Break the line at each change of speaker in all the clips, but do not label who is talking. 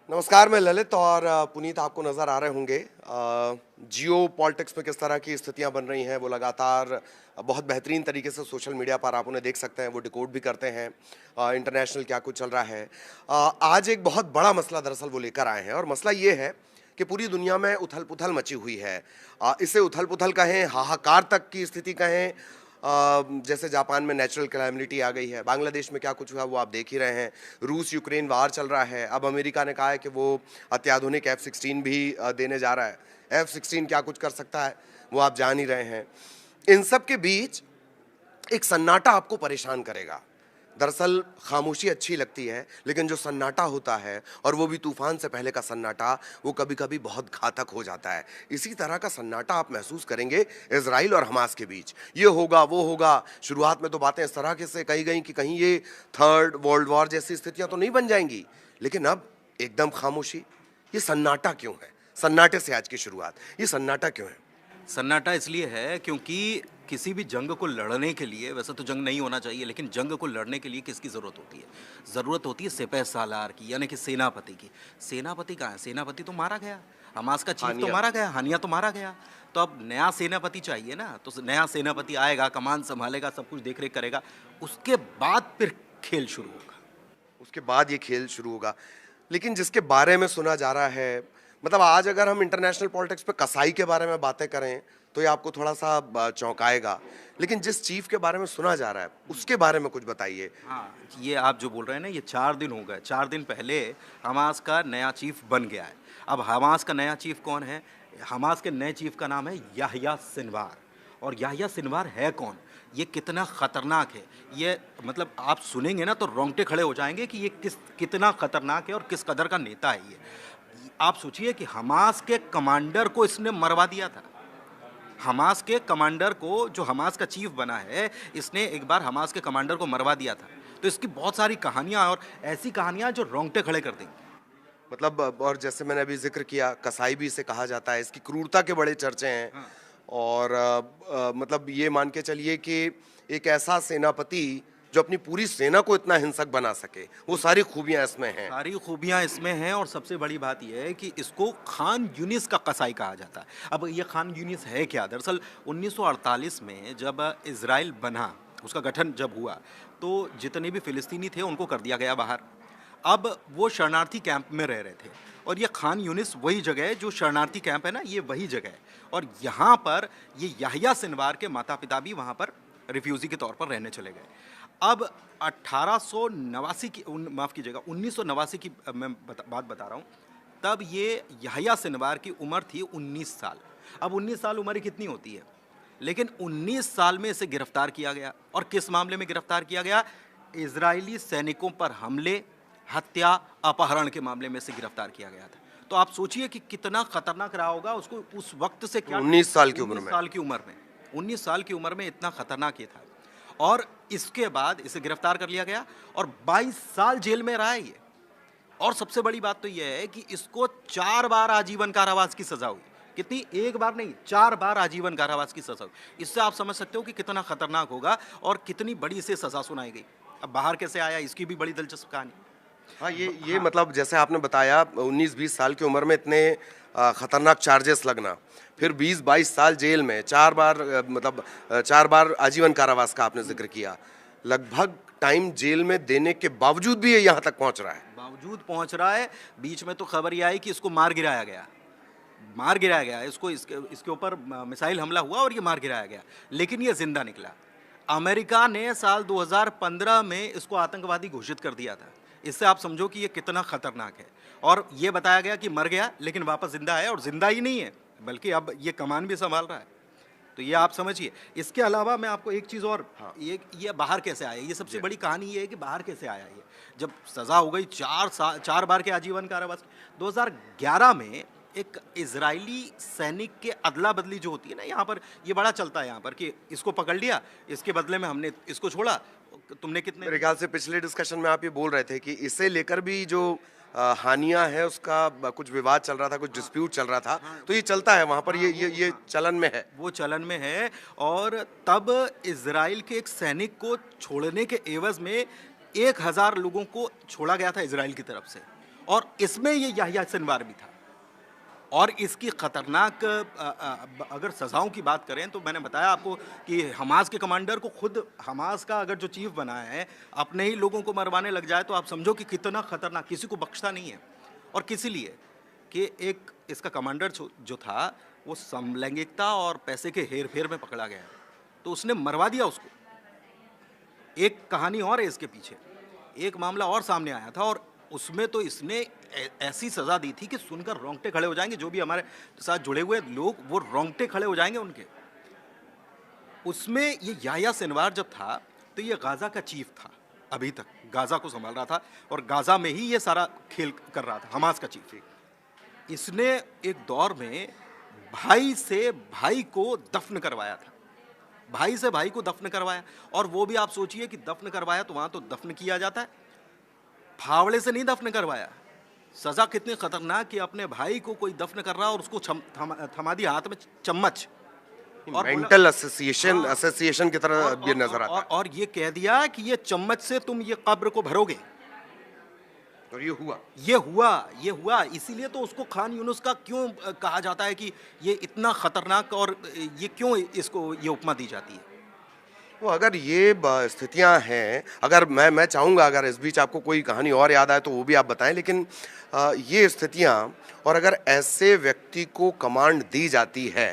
नमस्कार, मैं ललित और पुनीत आपको नज़र आ रहे होंगे। जियो पॉलिटिक्स में किस तरह की स्थितियां बन रही हैं वो लगातार बहुत बेहतरीन तरीके से सोशल मीडिया पर आप उन्हें देख सकते हैं, वो डिकोड भी करते हैं इंटरनेशनल क्या कुछ चल रहा है। आज एक बहुत बड़ा मसला दरअसल वो लेकर आए हैं और मसला ये है कि पूरी दुनिया में उथल पुथल मची हुई है। इसे उथल पुथल कहें, हाहाकार तक की स्थिति कहें। जैसे जापान में नेचुरल कैलामिटी आ गई है, बांग्लादेश में क्या कुछ हुआ वो आप देख ही रहे हैं, रूस यूक्रेन वार चल रहा है, अब अमेरिका ने कहा है कि वो अत्याधुनिक F-16 भी देने जा रहा है। F-16 क्या कुछ कर सकता है वो आप जान ही रहे हैं। इन सब के बीच एक सन्नाटा आपको परेशान करेगा। दरअसल खामोशी अच्छी लगती है, लेकिन जो सन्नाटा होता है और वो भी तूफान से पहले का सन्नाटा, वो कभी कभी बहुत घातक हो जाता है। इसी तरह का सन्नाटा आप महसूस करेंगे इजराइल और हमास के बीच। ये होगा वो होगा। शुरुआत में तो बातें इस तरह के से कही गई कि कहीं ये थर्ड वर्ल्ड वॉर जैसी स्थितियां तो नहीं बन जाएंगी, लेकिन अब एकदम खामोशी। ये सन्नाटा क्यों है? सन्नाटे से आज की शुरुआत। ये सन्नाटा क्यों है?
सन्नाटा इसलिए है क्योंकि किसी भी जंग को लड़ने के लिए, वैसे तो जंग नहीं होना चाहिए, लेकिन जंग को लड़ने के लिए किसकी ज़रूरत होती है? ज़रूरत होती है सिपह सालार की, यानी कि सेनापति की। सेनापति कहाँ है? सेनापति तो मारा गया, हमास का चीफ तो
हानिया।
मारा गया, हानिया तो मारा गया। तो अब नया सेनापति चाहिए ना, तो नया सेनापति आएगा, कमान संभालेगा, सब कुछ देख रेख करेगा, उसके बाद फिर खेल शुरू होगा।
उसके बाद ये खेल शुरू होगा। लेकिन जिसके बारे में सुना जा रहा है, मतलब आज अगर हम इंटरनेशनल पॉलिटिक्स पे कसाई के बारे में बातें करें तो ये आपको थोड़ा सा चौंकाएगा, लेकिन जिस चीफ के बारे में सुना जा रहा है उसके बारे में कुछ बताइए।
हाँ, ये आप जो बोल रहे हैं ना, ये 4 दिन हो गए। 4 दिन पहले हमास का नया चीफ बन गया है। अब हमास का नया चीफ कौन है? हमास के नए चीफ का नाम है याह्या सिनवार। और याह्या सिनवार है कौन? ये कितना खतरनाक है? ये मतलब आप सुनेंगे ना तो रोंगटे खड़े हो जाएंगे कि ये कितना खतरनाक है और किस कदर का नेता है ये। आप सोचिए कि हमास के कमांडर को इसने मरवा दिया था। हमास के कमांडर को, जो हमास का चीफ बना है, इसने एक बार हमास के कमांडर को मरवा दिया था। तो इसकी बहुत सारी कहानियां, और ऐसी कहानियां जो रोंगटे खड़े कर देंगी।
मतलब और जैसे मैंने अभी जिक्र किया, कसाई भी इसे कहा जाता है, इसकी क्रूरता के बड़े चर्चे हैं।
हाँ।
और मतलब ये मान के चलिए कि एक ऐसा सेनापति जो अपनी पूरी सेना को इतना हिंसक बना सके, वो सारी खूबियां इसमें हैं।
सारी खूबियां इसमें हैं, और सबसे बड़ी बात यह है कि इसको खान यूनिस का कसाई कहा जाता है। अब ये खान यूनिस है क्या? दरअसल 1948 में जब इसराइल बना, उसका गठन जब हुआ, तो जितने भी फिलिस्तीनी थे उनको कर दिया गया बाहर। अब वो शरणार्थी कैंप में रह रहे थे, और ये खान यूनिस वही जगह है जो शरणार्थी कैंप है ना, ये वही जगह है। और यहाँ पर ये याह्या सिनवार के माता पिता भी वहाँ पर रिफ्यूजी के तौर पर रहने चले गए। अब 1889 की माफ़ कीजिएगा 1989 की मैं बात बता रहा हूँ। तब ये याह्या सिनवार की उम्र थी 19 साल। अब 19 साल उम्र ही कितनी होती है? लेकिन 19 साल में इसे गिरफ्तार किया गया। और किस मामले में गिरफ्तार किया गया? इजरायली सैनिकों पर हमले, हत्या, अपहरण के मामले में इसे गिरफ्तार किया गया था। तो आप सोचिए कि कितना खतरनाक रहा होगा उसको उस वक्त से। क्या
19 साल की उम्र
19
में।
साल की उम्र में 19 साल की उम्र में इतना खतरनाक ये था। और इसके बाद इसे गिरफ्तार कर लिया गया और 22 साल जेल में रहा है ये। और सबसे बड़ी बात तो यह है कि इसको 4 बार आजीवन कारावास की सजा हुई। कितनी? एक बार नहीं, 4 बार आजीवन कारावास की सजा हुई। इससे आप समझ सकते हो कि कितना खतरनाक होगा और कितनी बड़ी इसे सजा सुनाई गई। अब बाहर कैसे आया, इसकी भी बड़ी दिलचस्प कहानी।
हाँ, ये
हाँ।
मतलब जैसे आपने बताया 19-20 साल की उम्र में इतने खतरनाक चार्जेस लगना, फिर 20-22 साल जेल में, 4 बार मतलब 4 बार आजीवन कारावास का आपने जिक्र किया। लगभग टाइम जेल में देने के बावजूद भी ये यहाँ तक पहुँच रहा है।
बावजूद पहुंच रहा है। बीच में तो खबर ये आई कि इसको मार गिराया गया। मार गिराया गया इसको, इसके ऊपर मिसाइल हमला हुआ और ये मार गिराया गया, लेकिन ये जिंदा निकला। अमेरिका ने साल 2015 में इसको आतंकवादी घोषित कर दिया था। इससे आप समझो कि ये कितना खतरनाक है। और ये बताया गया कि मर गया, लेकिन वापस जिंदा है, और जिंदा ही नहीं है बल्कि अब ये कमान भी संभाल रहा है। तो ये आप समझिए। इसके अलावा मैं आपको एक चीज़ और,
हाँ।
ये बाहर कैसे आया? ये सबसे बड़ी कहानी ये है कि बाहर कैसे आया ये। जब सज़ा हो गई 4 बार के आजीवन कारावास। 2011 में एक इजरायली सैनिक के अदला बदली जो होती है ना, यहाँ पर ये बड़ा चलता है यहाँ पर कि इसको पकड़ लिया, इसके बदले में हमने इसको छोड़ा, तुमने कितने।
मेरे ख्याल से पिछले डिस्कशन में आप ये बोल रहे थे कि इसे लेकर भी जो हानिया है उसका कुछ विवाद चल रहा था, कुछ डिस्प्यूट चल रहा था, तो ये चलता है वहाँ पर, ये चलन में है।
वो चलन में है। और तब इजराइल के एक सैनिक को छोड़ने के एवज में 1000 लोगों को छोड़ा गया था इजराइल की तरफ से। और इसमें ये याह्या सिनवार भी था। और इसकी खतरनाक अगर सज़ाओं की बात करें तो मैंने बताया आपको कि हमास के कमांडर को, खुद हमास का अगर जो चीफ बना है, अपने ही लोगों को मरवाने लग जाए तो आप समझो कि कितना खतरनाक, किसी को बख्शता नहीं है। और किसी लिए कि एक इसका कमांडर जो था वो समलैंगिकता और पैसे के हेर फेर में पकड़ा गया, तो उसने मरवा दिया उसको। एक कहानी और है इसके पीछे, एक मामला और सामने आया था और उसमें तो इसने ऐसी सज़ा दी थी कि सुनकर रोंगटे खड़े हो जाएंगे, जो भी हमारे साथ जुड़े हुए लोग वो रोंगटे खड़े हो जाएंगे उनके। उसमें ये याह्या सिनवार जब था तो ये गाज़ा का चीफ था, अभी तक गाज़ा को संभाल रहा था और गाज़ा में ही ये सारा खेल कर रहा था, हमास का चीफ। इसने एक दौर में भाई से भाई को दफन करवाया था, भाई से भाई को दफन करवाया। और वो भी आप सोचिए कि दफन करवाया तो वहाँ तो दफन किया जाता है, फावड़े से नहीं दफन करवाया। सज़ा कितनी खतरनाक कि अपने भाई को कोई दफन कर रहा और उसको थमा दिया हाथ में चम्मच और
मेंटल एसोसिएशन की तरह ये नजर आता है।
और ये कह दिया कि ये चम्मच से तुम ये कब्र को भरोगे।
और ये हुआ इसीलिए तो उसको खान यूनुस का क्यों कहा जाता है कि ये इतना खतरनाक, और ये क्यों इसको ये उपमा दी जाती है। वो अगर ये स्थितियां हैं, अगर मैं चाहूँगा अगर इस बीच आपको कोई कहानी और याद आए तो वो भी आप बताएं, लेकिन ये स्थितियां और अगर ऐसे व्यक्ति को कमांड दी जाती है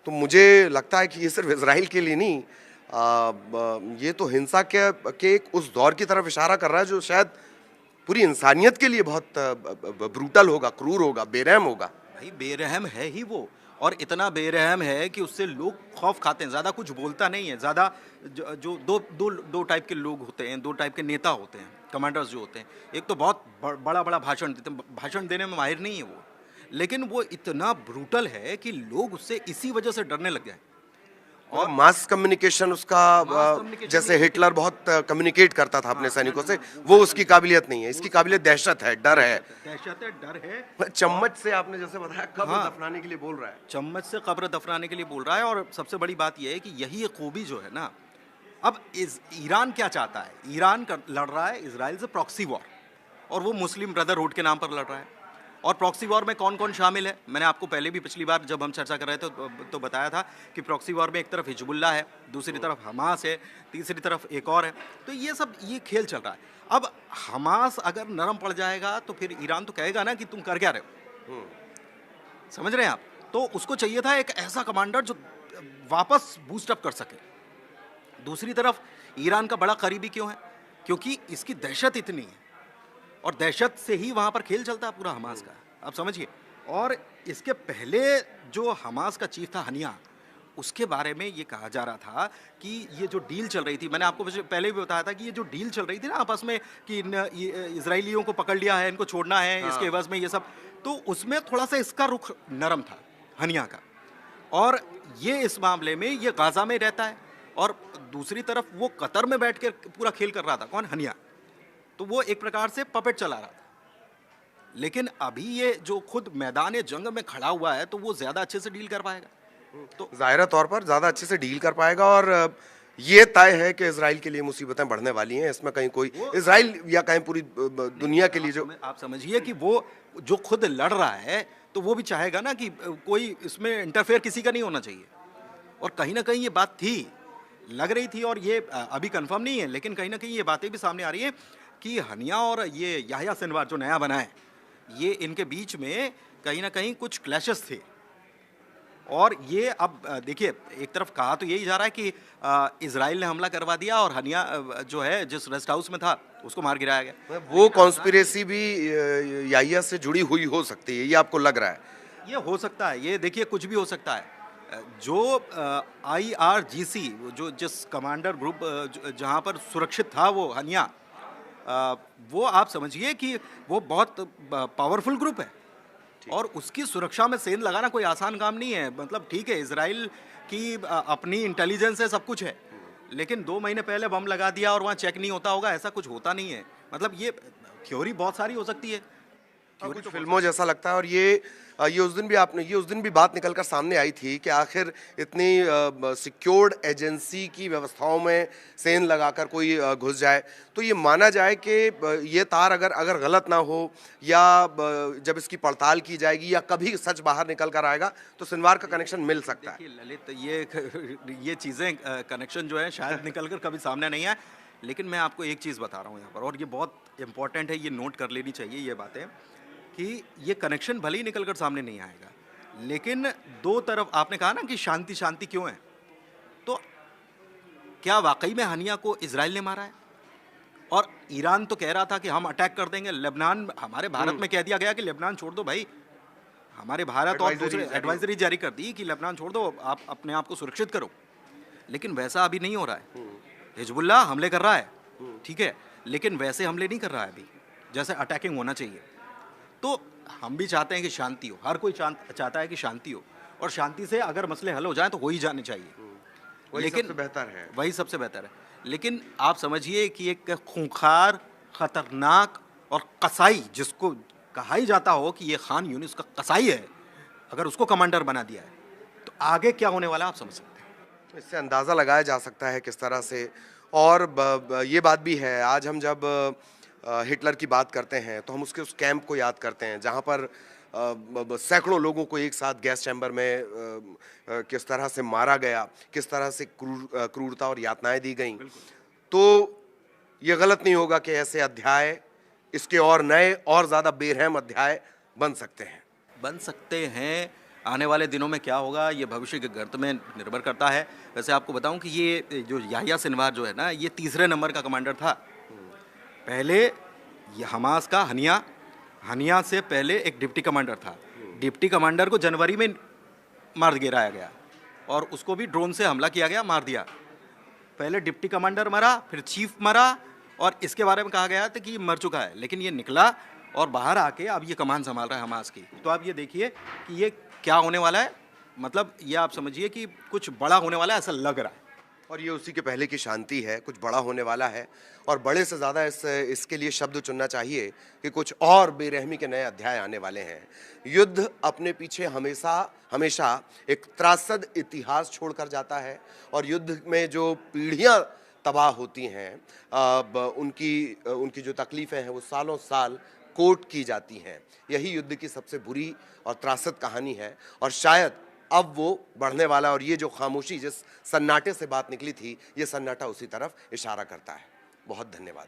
तो मुझे लगता है कि ये सिर्फ इजराइल के लिए नहीं, ये तो हिंसा के एक उस दौर की तरफ इशारा कर रहा है जो शायद पूरी इंसानियत के लिए बहुत ब्रूटल होगा, क्रूर होगा, बेरहम होगा।
भाई बेरहम है ही वो, और इतना बेरहम है कि उससे लोग खौफ खाते हैं, ज़्यादा कुछ बोलता नहीं है। ज़्यादा जो दो टाइप के लोग होते हैं, दो टाइप के नेता होते हैं, कमांडर्स जो होते हैं। एक तो बहुत बड़ा बड़ा भाषण देते हैं, भाषण देने में माहिर नहीं है वो, लेकिन वो इतना ब्रूटल है कि लोग उससे इसी वजह से डरने लग गए।
और मास कम्युनिकेशन उसका जैसे हिटलर बहुत कम्युनिकेट करता था अपने सैनिकों से, वो उसकी काबिलियत नहीं है। इसकी काबिलियत दहशत है, डर है।
डर है।
चम्मच से आपने जैसे बताया कब्र दफनाने के लिए बोल रहा है,
चम्मच से कब्र दफनाने के लिए बोल रहा है। और सबसे बड़ी बात यह है कि यही एक खूबी जो है ना, अब ईरान क्या चाहता है, ईरान लड़ रहा है इसराइल से प्रॉक्सी वॉर, और वो मुस्लिम ब्रदरहुड के नाम पर लड़ रहा है। और प्रॉक्सी वॉर में कौन कौन शामिल है, मैंने आपको पहले भी पिछली बार जब हम चर्चा कर रहे थे तो बताया था कि प्रॉक्सी वॉर में एक तरफ हिजबुल्लाह है, दूसरी तरफ हमास है, तीसरी तरफ एक और है। तो ये खेल चल रहा है। अब हमास अगर नरम पड़ जाएगा तो फिर ईरान तो कहेगा ना कि तुम कर क्या रहे हो, समझ रहे हैं आप। तो उसको चाहिए था एक ऐसा कमांडर जो वापस बूस्टअप कर सके। दूसरी तरफ ईरान का बड़ा करीबी क्यों है, क्योंकि इसकी दहशत इतनी है, और दहशत से ही वहाँ पर खेल चलता है पूरा हमास का, आप समझिए। और इसके पहले जो हमास का चीफ था हनिया, उसके बारे में ये कहा जा रहा था कि ये जो डील चल रही थी, मैंने आपको पहले भी बताया था कि ये जो डील चल रही थी ना आपस में कि इजराइलियों को पकड़ लिया है, इनको छोड़ना है, इसके एवज में ये सब, तो उसमें थोड़ा सा इसका रुख नरम था हनिया का। और ये इस मामले में ये गाज़ा में रहता है, और दूसरी तरफ वो कतर में बैठ कर पूरा खेल कर रहा था, कौन, हनिया। तो वो एक प्रकार से पपेट चला रहा था। लेकिन अभी ये जो खुद मैदान जंग में खड़ा हुआ है तो वो ज़्यादा अच्छे से डील कर पाएगा, तो
ज़ाहिर तौर पर ज़्यादा अच्छे से डील कर पाएगा। और ये तय है कि इजराइल के लिए मुसीबतें बढ़ने वाली हैं, इसमें कहीं कोई इजराइल या कहीं पूरी दुनिया के लिए जो
आप समझिए कि वो जो खुद लड़ रहा है तो वो भी चाहेगा ना कि कोई इसमें इंटरफेयर किसी का नहीं होना चाहिए। और कहीं ना कहीं ये बात थी, लग रही थी, और ये अभी कंफर्म नहीं है, लेकिन कहीं ना कहीं ये बातें भी सामने आ रही हैं कि हनिया और ये याह्या सिनवार जो नया बना है, ये इनके बीच में कहीं ना कहीं कुछ क्लैशेस थे। और ये अब देखिए, एक तरफ कहा तो यही जा रहा है कि इजराइल ने हमला करवा दिया और हनिया जो है जिस रेस्ट हाउस में था उसको मार गिराया गया।
वो कॉन्स्पिरेसी भी याह्या से जुड़ी हुई हो सकती है, ये आपको लग रहा है?
ये हो सकता है, ये देखिए कुछ भी हो सकता है। जो IRGC जो जिस कमांडर ग्रुप जहाँ पर सुरक्षित था वो हनिया, वो आप समझिए कि वो बहुत पावरफुल ग्रुप है, और उसकी सुरक्षा में सेंध लगाना कोई आसान काम नहीं है। मतलब ठीक है, इजराइल की अपनी इंटेलिजेंस है, सब कुछ है, लेकिन 2 महीने पहले बम लगा दिया और वहाँ चेक नहीं होता होगा, ऐसा कुछ होता नहीं है। मतलब ये थ्योरी बहुत सारी हो सकती है। क्यों नहीं
कुछ
तो
फिल्मों जैसा लगता है। और ये उस दिन भी बात निकल कर सामने आई थी कि आखिर इतनी सिक्योर्ड एजेंसी की व्यवस्थाओं में सेंध लगाकर कोई घुस जाए तो ये माना जाए कि ये तार अगर अगर गलत ना हो या जब इसकी पड़ताल की जाएगी या कभी सच बाहर निकल कर आएगा तो सिनवार का कनेक्शन मिल सकता है।
देखिए ललित, ये चीज़ें कनेक्शन जो है शायद निकल कर कभी सामने नहीं आए, लेकिन मैं आपको एक चीज़ बता रहा हूँ यहाँ पर, और ये बहुत इंपॉर्टेंट है, ये नोट कर लेनी चाहिए ये बातें, कि ये कनेक्शन भले ही निकल कर सामने नहीं आएगा, लेकिन दो तरफ आपने कहा ना कि शांति शांति क्यों है, तो क्या वाकई में हनिया को इजराइल ने मारा है? और ईरान तो कह रहा था कि हम अटैक कर देंगे लेबनान, हमारे भारत में कह दिया गया कि लेबनान छोड़ दो भाई, हमारे भारत और दूसरे एडवाइजरी जारी कर दी कि लेबनान छोड़ दो, आप अपने आप को सुरक्षित करो, लेकिन वैसा अभी नहीं हो रहा है। हिजबुल्लाह हमले कर रहा है, ठीक है, लेकिन वैसे हमले नहीं कर रहा है अभी जैसे अटैकिंग होना चाहिए। तो हम भी चाहते हैं कि शांति हो, हर कोई चाहता है कि शांति हो, और शांति से अगर मसले हल हो जाएं तो हो ही जाने चाहिए,
वही सबसे बेहतर है।
वही सबसे बेहतर है। लेकिन आप समझिए कि एक खूंखार, खतरनाक और कसाई, जिसको कहा ही जाता हो कि ये खान यूनिस का कसाई है, अगर उसको कमांडर बना दिया है तो आगे क्या होने वाला है आप समझ सकते हैं।
इससे अंदाज़ा लगाया जा सकता है किस तरह से। और ये बात भी है, आज हम जब हिटलर की बात करते हैं तो हम उसके उस कैंप को याद करते हैं जहाँ पर सैकड़ों लोगों को एक साथ गैस चैम्बर में किस तरह से मारा गया, किस तरह से क्रूरता और यातनाएं दी गईं। तो ये गलत नहीं होगा कि ऐसे अध्याय, इसके और नए और ज़्यादा बेरहम अध्याय बन सकते हैं।
आने वाले दिनों में क्या होगा ये भविष्य के गर्त में निर्भर करता है। वैसे आपको बताऊं कि ये जो याह्या सिनवार जो है ना, ये तीसरे नंबर का कमांडर था। पहले ये हमास का हनिया से पहले एक डिप्टी कमांडर था। डिप्टी कमांडर को जनवरी में मार गिराया गया और उसको भी ड्रोन से हमला किया गया, मार दिया। पहले डिप्टी कमांडर मरा, फिर चीफ मरा, और इसके बारे में कहा गया था कि ये मर चुका है, लेकिन ये निकला और बाहर आके अब ये कमान संभाल रहा है हमास की। तो आप ये देखिए कि ये क्या होने वाला है, मतलब ये आप समझिए कि कुछ बड़ा होने वाला है, ऐसा लग रहा है।
और ये उसी के पहले की शांति है, कुछ बड़ा होने वाला है। और बड़े से ज़्यादा इसके लिए शब्द चुनना चाहिए कि कुछ और बेरहमी के नए अध्याय आने वाले हैं। युद्ध अपने पीछे हमेशा एक त्रासद इतिहास छोड़कर जाता है, और युद्ध में जो पीढ़ियाँ तबाह होती हैं, उनकी जो तकलीफ़ें हैं वो सालों साल कोट की जाती हैं। यही युद्ध की सबसे बुरी और त्रासद कहानी है, और शायद अब वो बढ़ने वाला, और ये जो खामोशी, जिस सन्नाटे से बात निकली थी, ये सन्नाटा उसी तरफ इशारा करता है। बहुत धन्यवाद।